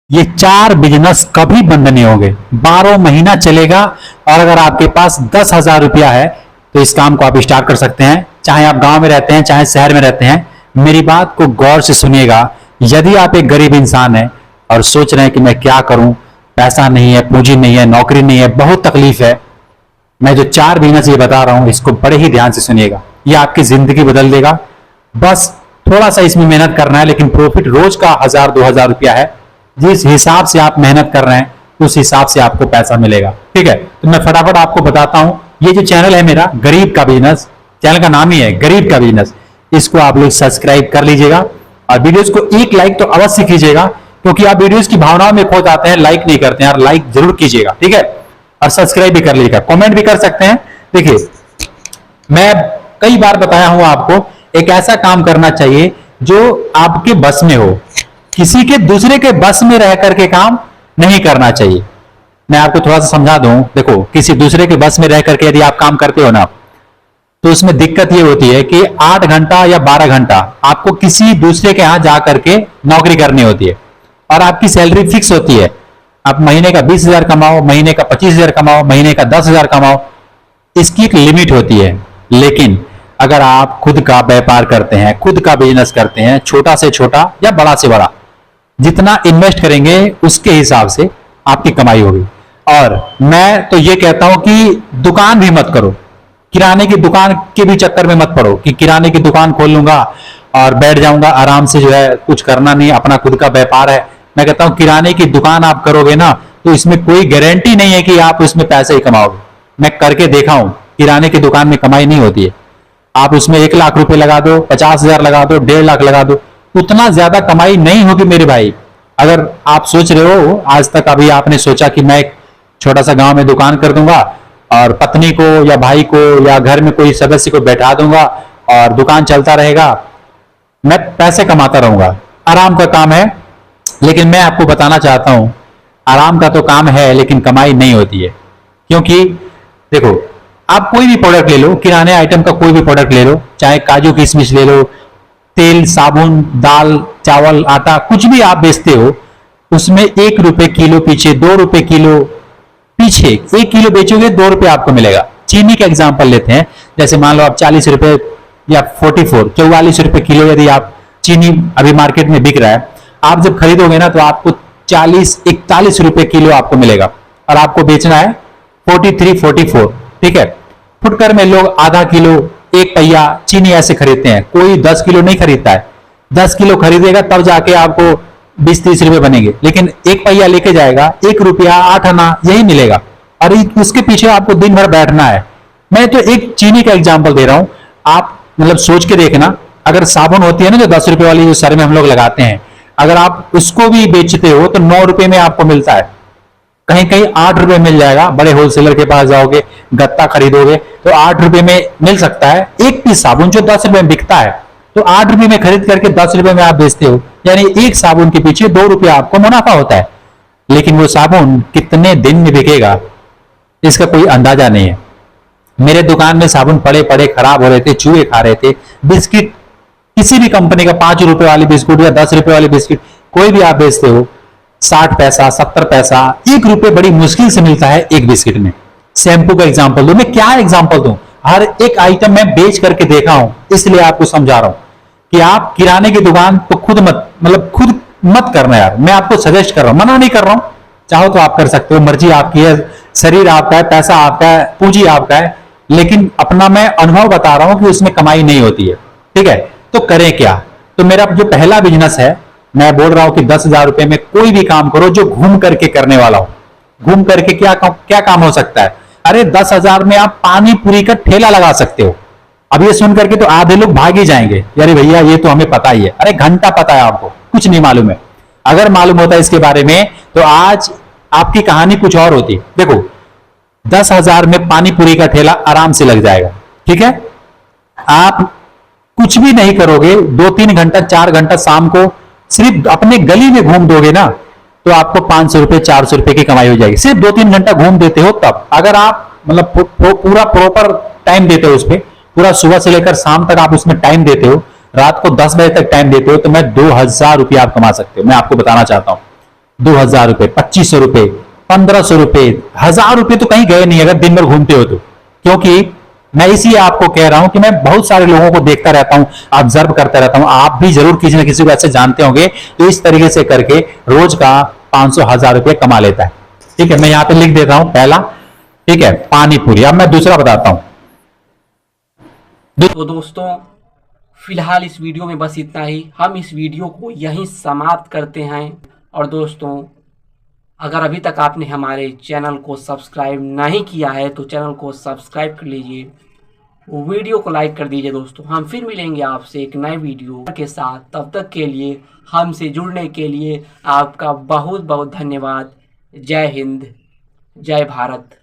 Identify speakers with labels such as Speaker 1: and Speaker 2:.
Speaker 1: ये चार बिजनेस कभी बंद नहीं होंगे, 12 महीना चलेगा। और अगर आपके पास 10,000 रुपया है तो इस काम को आप स्टार्ट कर सकते हैं, चाहे आप गांव में रहते हैं चाहे शहर में रहते हैं। मेरी बात को गौर से सुनिएगा। यदि आप एक गरीब इंसान हैं और सोच रहे हैं कि मैं क्या करूं, पैसा नहीं है, पूंजी नहीं है, नौकरी नहीं है, बहुत तकलीफ है, मैं जो चार बिजनेस ये बता रहा हूं इसको बड़े ही ध्यान से सुनिएगा। ये आपकी जिंदगी बदल देगा। बस थोड़ा सा इसमें मेहनत करना है, लेकिन प्रॉफिट रोज का 1,000-2,000 रुपया है। जिस हिसाब से आप मेहनत कर रहे हैं उस हिसाब से आपको पैसा मिलेगा। ठीक है, तो मैं फटाफट आपको बताता हूं। ये जो चैनल है मेरा गरीब का बिजनेस, चैनल का नाम ही है गरीब का बिजनेस, इसको आप लोग सब्सक्राइब कर लीजिएगा और वीडियोस को एक लाइक तो अवश्य कीजिएगा, क्योंकि आप वीडियोस की भावनाओं में खो जाते हैं, लाइक नहीं करते हैं। और लाइक जरूर कीजिएगा, ठीक है, और सब्सक्राइब भी कर लीजिएगा, कमेंट भी कर सकते हैं। देखिए, मैं कई बार बताया हूं आपको, एक ऐसा काम करना चाहिए जो आपके बस में हो। किसी के दूसरे के बस में रह करके काम नहीं करना चाहिए। मैं आपको थोड़ा सा समझा दूं। देखो, किसी दूसरे के बस में रह करके यदि आप काम करते हो ना, तो उसमें दिक्कत ये होती है कि 8 घंटा या 12 घंटा आपको किसी दूसरे के यहां जा करके नौकरी करनी होती है और आपकी सैलरी फिक्स होती है। आप महीने का 20,000 कमाओ, महीने का 25,000 कमाओ, महीने का 10,000 कमाओ, इसकी एक लिमिट होती है। लेकिन अगर आप खुद का व्यापार करते हैं, खुद का बिजनेस करते हैं, छोटा से छोटा या बड़ा से बड़ा, जितना इन्वेस्ट करेंगे उसके हिसाब से आपकी कमाई होगी। और मैं तो ये कहता हूं कि दुकान भी मत करो, किराने की दुकान के भी चक्कर में मत पड़ो कि किराने की दुकान खोल लूंगा और बैठ जाऊंगा आराम से, जो है कुछ करना नहीं, अपना खुद का व्यापार है। मैं कहता हूं किराने की दुकान आप करोगे ना तो इसमें कोई गारंटी नहीं है कि आप उसमें पैसे ही कमाओगे। मैं करके देखा हूं, किराने की दुकान में कमाई नहीं होती है। आप उसमें 1 लाख रुपए लगा दो, 50,000 लगा दो, 1.5 लाख लगा दो, उतना ज्यादा कमाई नहीं होगी मेरे भाई। अगर आप सोच रहे हो, आज तक अभी आपने सोचा कि मैं एक छोटा सा गांव में दुकान कर दूंगा और पत्नी को या भाई को या घर में कोई सदस्य को बैठा दूंगा और दुकान चलता रहेगा, मैं पैसे कमाता रहूंगा, आराम का काम है। लेकिन मैं आपको बताना चाहता हूं, आराम का तो काम है लेकिन कमाई नहीं होती है। क्योंकि देखो, आप कोई भी प्रोडक्ट ले लो, किराने आइटम का कोई भी प्रोडक्ट ले लो, चाहे काजू किशमिश ले लो, तेल, साबुन, दाल, चावल, आटा, कुछ भी आप बेचते हो, उसमें 1 रुपए किलो पीछे, 2 रुपए किलो पीछे, 1 किलो बेचोगे 2 रुपए आपको मिलेगा। चीनी का एग्जांपल लेते हैं, जैसे मान लो आप 40 रुपए या 44 रुपए किलो यदि आप चीनी अभी मार्केट में बिक रहा है, आप जब खरीदोगे ना तो आपको 40-41 रुपए किलो आपको मिलेगा और आपको बेचना है 43-44। ठीक है, फुटकर में लोग आधा किलो, 1 पहिया चीनी ऐसे खरीदते हैं, कोई 10 किलो नहीं खरीदता है। 10 किलो खरीदेगा तब जाके आपको 20-30 रुपए बनेंगे, लेकिन 1 पहिया लेके जाएगा 1 रुपया 8 आना यही मिलेगा और उसके पीछे आपको दिन भर बैठना है। मैं तो एक चीनी का एग्जांपल दे रहा हूं, आप मतलब सोच के देखना। अगर साबुन होती है ना जो 10 रुपए वाली, जो सर में हम लोग लगाते हैं, अगर आप उसको भी बेचते हो तो 9 रुपए में आपको मिलता है, कहीं कहीं 8 रुपए मिल जाएगा। बड़े होलसेलर के पास जाओगे, गत्ता खरीदोगे तो 8 रुपए में मिल सकता है। एक पीस साबुन जो 10 रुपए में बिकता है, तो 8 रुपए में खरीद करके 10 रुपए में आप बेचते हो, यानी एक साबुन के पीछे 2 रुपया आपको मुनाफा होता है। लेकिन वो साबुन कितने दिन में बिकेगा इसका कोई अंदाजा नहीं है। मेरे दुकान में साबुन पड़े पड़े खराब हो रहे थे, चूहे खा रहे थे। बिस्किट किसी भी कंपनी का 5 रुपए वाली बिस्कुट या 10 रुपए वाली बिस्किट कोई भी आप बेचते हो, 60 पैसा, 70 पैसा, 1 रुपए बड़ी मुश्किल से मिलता है एक बिस्किट में। शैम्पू का एग्जांपल दूं, मैं क्या एग्जांपल दूं, हर एक आइटम मैं बेच करके देखा हूं, इसलिए आपको समझा रहा हूं कि आप किराने की दुकान तो खुद मत करना यार। मैं आपको सजेस्ट कर रहा हूं, मना नहीं कर रहा हूं, चाहो तो आप कर सकते हो, मर्जी आपकी है, शरीर आपका है, पैसा आपका है, पूंजी आपका है। लेकिन अपना मैं अनुभव बता रहा हूं कि उसमें कमाई नहीं होती है। ठीक है, तो करें क्या? तो मेरा जो पहला बिजनेस है, मैं बोल रहा हूं कि 10,000 रुपए में कोई भी काम करो जो घूम करके करने वाला हो। घूम करके क्या काम हो सकता है? अरे 10,000 में आप पानी पूरी का ठेला लगा सकते हो। अब ये सुन करके तो आधे लोग भाग ही जाएंगे, अरे भैया ये तो हमें पता ही है। अरे घंटा पता है आपको, कुछ नहीं मालूम है। अगर मालूम होता इसके बारे में तो आज आपकी कहानी कुछ और होती। देखो, 10,000 में पानी पूरी का ठेला आराम से लग जाएगा। ठीक है, आप कुछ भी नहीं करोगे, 2-3 घंटा 4 घंटा शाम को सिर्फ अपने गली में घूम दोगे ना, तो आपको 500 रुपए 400 रुपए की कमाई हो जाएगी। सिर्फ 2-3 घंटा घूम देते हो तब। अगर आप मतलब पूरा प्रॉपर टाइम देते हो उस पर, पूरा सुबह से लेकर शाम तक आप उसमें टाइम देते हो, रात को 10 बजे तक टाइम देते हो, तो मैं 2,000 रुपया आप कमा सकते हो। मैं आपको बताना चाहता हूं 2,000 रुपए, 2,500 रुपए, 1,500 रुपए, 1,000 रुपए तो कहीं गए नहीं अगर दिन भर घूमते हो तो। क्योंकि मैं इसीलिए आपको कह रहा हूं कि मैं बहुत सारे लोगों को देखता रहता हूं, ऑब्जर्व करता रहता हूं, आप भी जरूर किसी न किसी को ऐसे जानते होंगे तो इस तरीके से करके रोज का 500 1,000 रुपए कमा लेता है। ठीक है, मैं यहां पे लिख देता हूं पहला। ठीक है, पानी पूरी। अब मैं दूसरा बताता हूं।
Speaker 2: तो दोस्तों फिलहाल इस वीडियो में बस इतना ही। हम इस वीडियो को यहीं समाप्त करते हैं। और दोस्तों अगर अभी तक आपने हमारे चैनल को सब्सक्राइब नहीं किया है तो चैनल को सब्सक्राइब कर लीजिए, वीडियो को लाइक कर दीजिए। दोस्तों हम फिर मिलेंगे आपसे एक नए वीडियो के साथ। तब तक के लिए हमसे जुड़ने के लिए आपका बहुत बहुत धन्यवाद। जय हिंद, जय भारत।